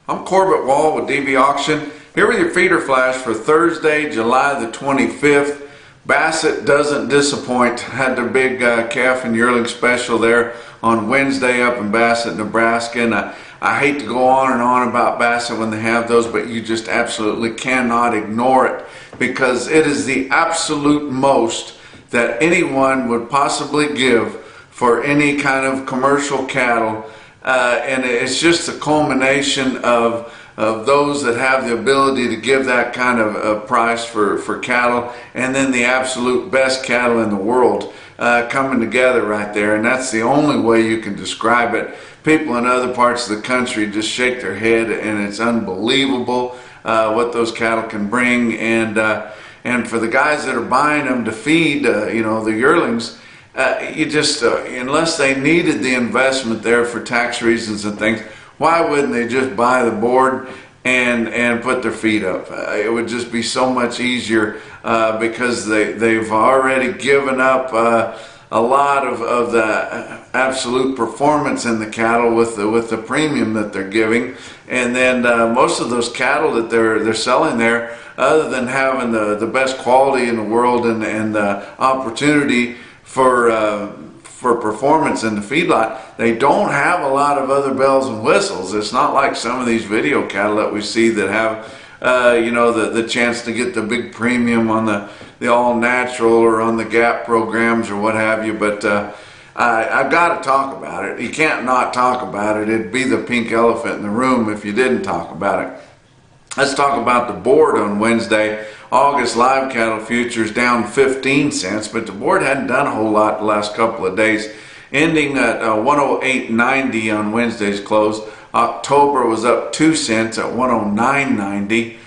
I'm Corbett Wall with DB Auction, here with your feeder flash for Thursday, July the 25th. Bassett doesn't disappoint. Had their big calf and yearling special there on Wednesday up in Bassett, Nebraska. And I hate to go on and on about Bassett when they have those, but you just absolutely cannot ignore it because it is the absolute most that anyone would possibly give for any kind of commercial cattle. And it's just a culmination of those that have the ability to give that kind of price for cattle, and then the absolute best cattle in the world coming together right there. And that's the only way you can describe it. People in other parts of the country just shake their head, and it's unbelievable what those cattle can bring. And for the guys that are buying them to feed, the yearlings, you just, unless they needed the investment there for tax reasons and things, why wouldn't they just buy the board and put their feet up? It would just be so much easier because they've already given up a lot of the absolute performance in the cattle with the premium that they're giving. And then most of those cattle that they're selling there, other than having the best quality in the world and the opportunity for performance in the feedlot, they don't have a lot of other bells and whistles. It's not like some of these video cattle that we see that have the chance to get the big premium on the all natural or on the gap programs or what have you. But I've got to talk about it. You can't not talk about it. It'd be the pink elephant in the room if you didn't talk about it. Let's talk about the board on Wednesday. August live cattle futures down 15 cents, but the board hadn't done a whole lot the last couple of days, ending at 108.90 on Wednesday's close. October was up 2 cents at 109.90.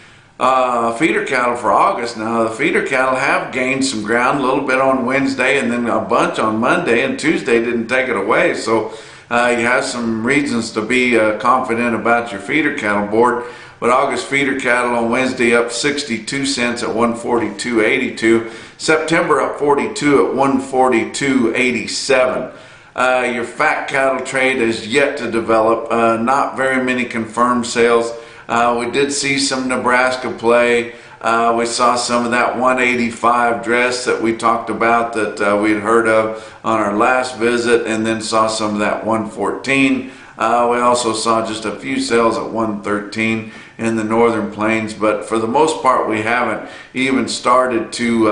Feeder cattle for August. Now the feeder cattle have gained some ground a little bit on Wednesday and then a bunch on Monday, and Tuesday didn't take it away. So you have some reasons to be confident about your feeder cattle board. But August feeder cattle on Wednesday up 62 cents at 142.82. September up 42 at 142.87. Your fat cattle trade is yet to develop. Not very many confirmed sales. We did see some Nebraska play. We saw some of that 185 dress that we talked about that we'd heard of on our last visit, and then saw some of that 114. We also saw just a few sales at 113 in the northern plains, but for the most part we haven't even started to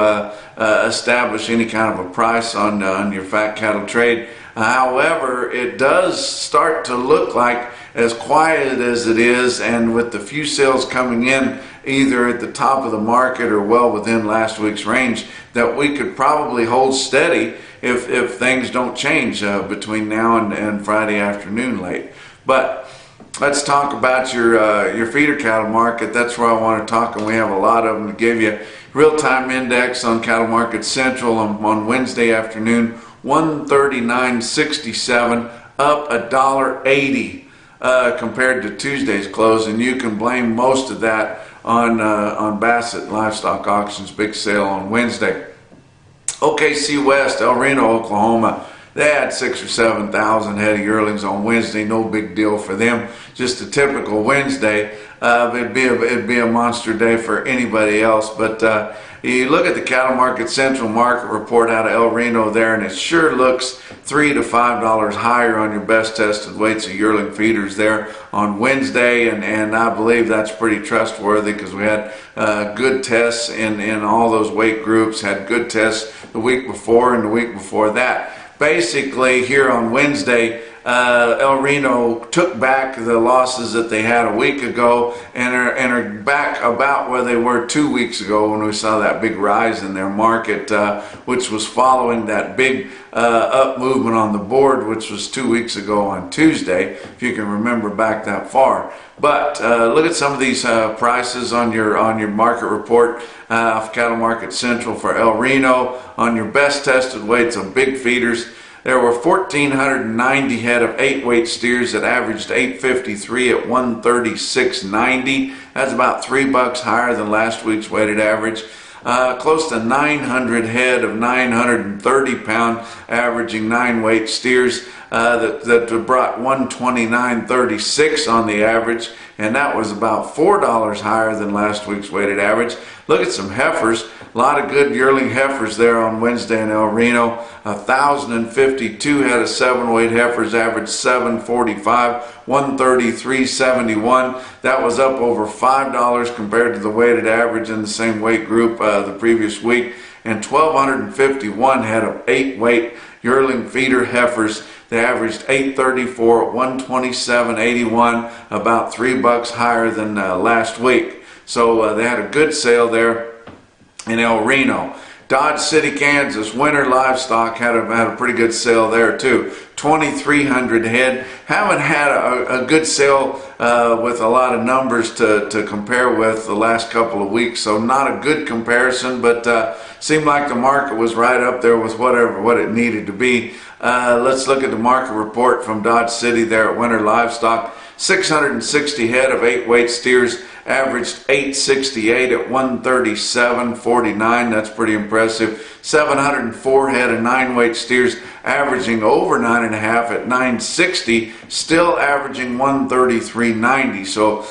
establish any kind of a price on your fat cattle trade. However, it does start to look like, as quiet as it is, and with the few sales coming in either at the top of the market or well within last week's range, that we could probably hold steady if things don't change between now and Friday afternoon late. But let's talk about your feeder cattle market. That's where I want to talk, and we have a lot of them to give you. Real-time index on Cattle Market Central on Wednesday afternoon, 139.67, up $1.80 compared to Tuesday's close, and you can blame most of that on Bassett Livestock Auctions big sale on Wednesday. OKC West, El Reno, Oklahoma, they had 6,000 or 7,000 head of yearlings on Wednesday. No big deal for them. Just a typical Wednesday. It'd be a monster day for anybody else. But you look at the Cattle Market Central market report out of El Reno there, and it sure looks $3 to $5 higher on your best tested weights of yearling feeders there on Wednesday, and I believe that's pretty trustworthy because we had good tests in all those weight groups, had good tests the week before and the week before that. Basically, here on Wednesday, El Reno took back the losses that they had a week ago and are back about where they were 2 weeks ago when we saw that big rise in their market, which was following that big up movement on the board, which was 2 weeks ago on Tuesday, if you can remember back that far. But look at some of these prices on your market report of Cattle Market Central for El Reno on your best tested weights of big feeders. There were 1,490 head of 8-weight steers that averaged 853 at 136.90. That's about $3 higher than last week's weighted average. close to 900 head of 930-pound averaging 9-weight steers that brought 129.36 on the average, and that was about $4 higher than last week's weighted average. Look at some heifers. A lot of good yearling heifers there on Wednesday in El Reno. 1,052 head of 7-weight heifers averaged 745, 133.71. That was up over $5 compared to the weighted average in the same weight group the previous week. And 1,251 head of 8-weight yearling feeder heifers. They averaged 834 at 127.81, about $3 higher than last week. So they had a good sale there in El Reno. Dodge City, Kansas, winter livestock had a pretty good sale there too. 2,300 head. Haven't had a good sale with a lot of numbers to compare with the last couple of weeks, so not a good comparison, but seemed like the market was right up there with what it needed to be. Let's look at the market report from Dodge City there at winter livestock. 660 head of 8-weight steers averaged 868 at 137.49. That's pretty impressive. 704 head of 9-weight steers averaging over 9.5 at 960, still averaging 133.90. So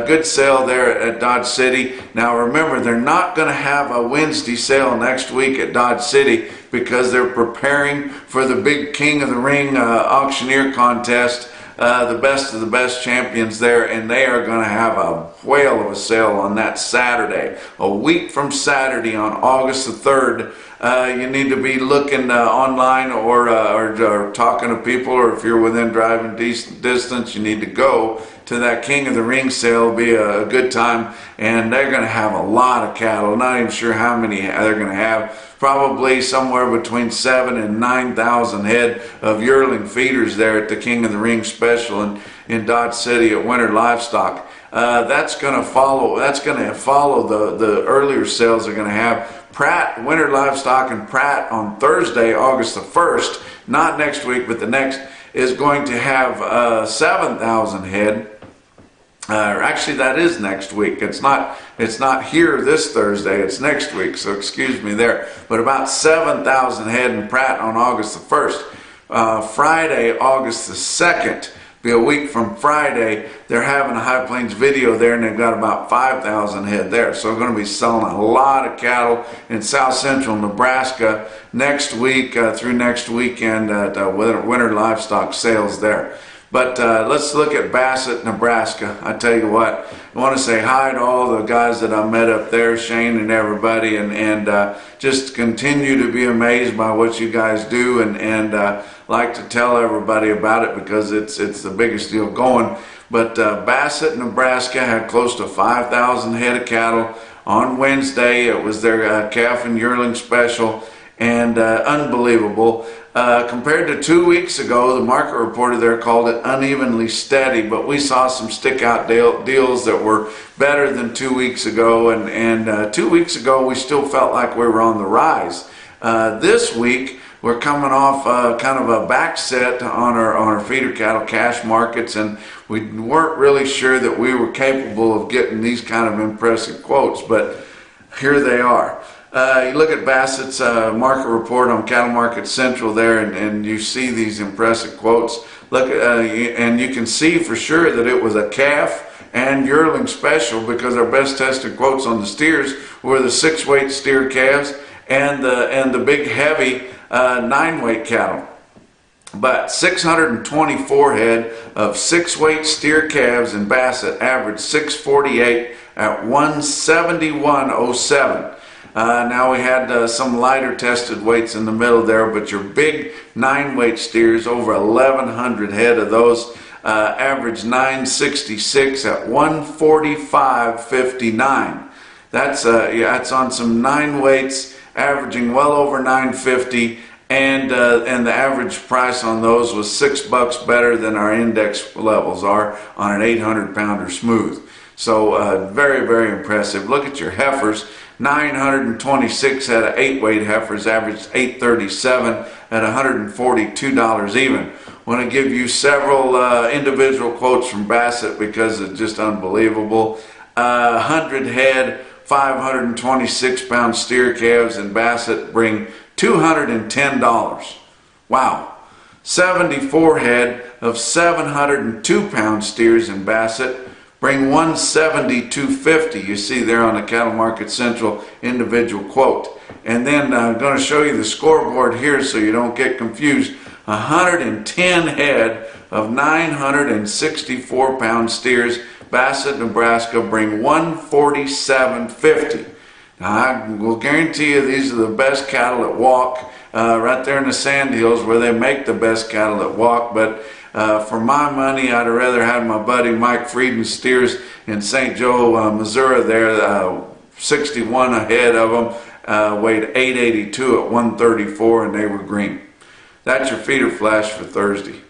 good sale there at Dodge City. Now remember, they're not going to have a Wednesday sale next week at Dodge City because they're preparing for the big King of the Ring auctioneer contest. The best of the best champions there, and they are going to have a whale of a sale on that Saturday. A week from Saturday on August the 3rd. You need to be looking online or talking to people, or if you're within driving distance, you need to go to that King of the Ring sale. It'll be a good time, and they're going to have a lot of cattle. Not even sure how many they're going to have. Probably somewhere between 7,000 and 9,000 head of yearling feeders there at the King of the Ring special in Dodge City at winter livestock. That's going to follow. That's going to follow the earlier sales they're going to have. Pratt winter livestock and Pratt on Thursday, August the 1st, not next week, but the next, is going to have 7,000 head. Actually, that is next week. It's not here this Thursday. It's next week, so excuse me there. But about 7,000 head in Pratt on August the 1st. Friday, August the 2nd, be a week from Friday, they're having a High Plains video there, and they've got about 5,000 head there. So they're going to be selling a lot of cattle in south central Nebraska next week through next weekend at winter livestock sales there. But let's look at Bassett, Nebraska. I tell you what, I want to say hi to all the guys that I met up there, Shane and everybody, and just continue to be amazed by what you guys do, and like to tell everybody about it because it's the biggest deal going. But Bassett, Nebraska had close to 5,000 head of cattle on Wednesday. It was their calf and yearling special, and unbelievable. Compared to 2 weeks ago, the market reporter there called it unevenly steady, but we saw some stick-out deals that were better than 2 weeks ago, and 2 weeks ago we still felt like we were on the rise. This week we're coming off kind of a back set on our feeder cattle cash markets, and we weren't really sure that we were capable of getting these kind of impressive quotes, but here they are. You look at Bassett's market report on Cattle Market Central there, and you see these impressive quotes. Look, and you can see for sure that it was a calf and yearling special, because our best tested quotes on the steers were the 6-weight steer calves and the big heavy 9-weight cattle. But 624 head of 6-weight steer calves in Bassett averaged 648 at 171.07. Now we had some lighter tested weights in the middle there, but your big 9-weight steers, over 1,100 head of those, averaged 966 at 145.59. That's it's on some 9-weights averaging well over 950, and the average price on those was $6 better than our index levels are on an 800-pounder smooth. So very, very impressive. Look at your heifers. 926 head of 8-weight heifers averaged 837 at $142 even. Want to give you several individual quotes from Bassett because it's just unbelievable. 100 head 526-pound steer calves in Bassett bring $210. Wow. 74 head of 702-pound steers in Bassett bring $172.50. You see there on the Cattle Market Central individual quote. And then I'm going to show you the scoreboard here so you don't get confused. 110 head of 964-pound steers, Bassett, Nebraska, bring $147.50. Now, I will guarantee you these are the best cattle that walk right there in the Sand Hills where they make the best cattle that walk. But for my money, I'd rather have my buddy Mike Frieden's steers in St. Joe, Missouri there, 61 ahead of them, weighed 882 at 134, and they were green. That's your feeder flash for Thursday.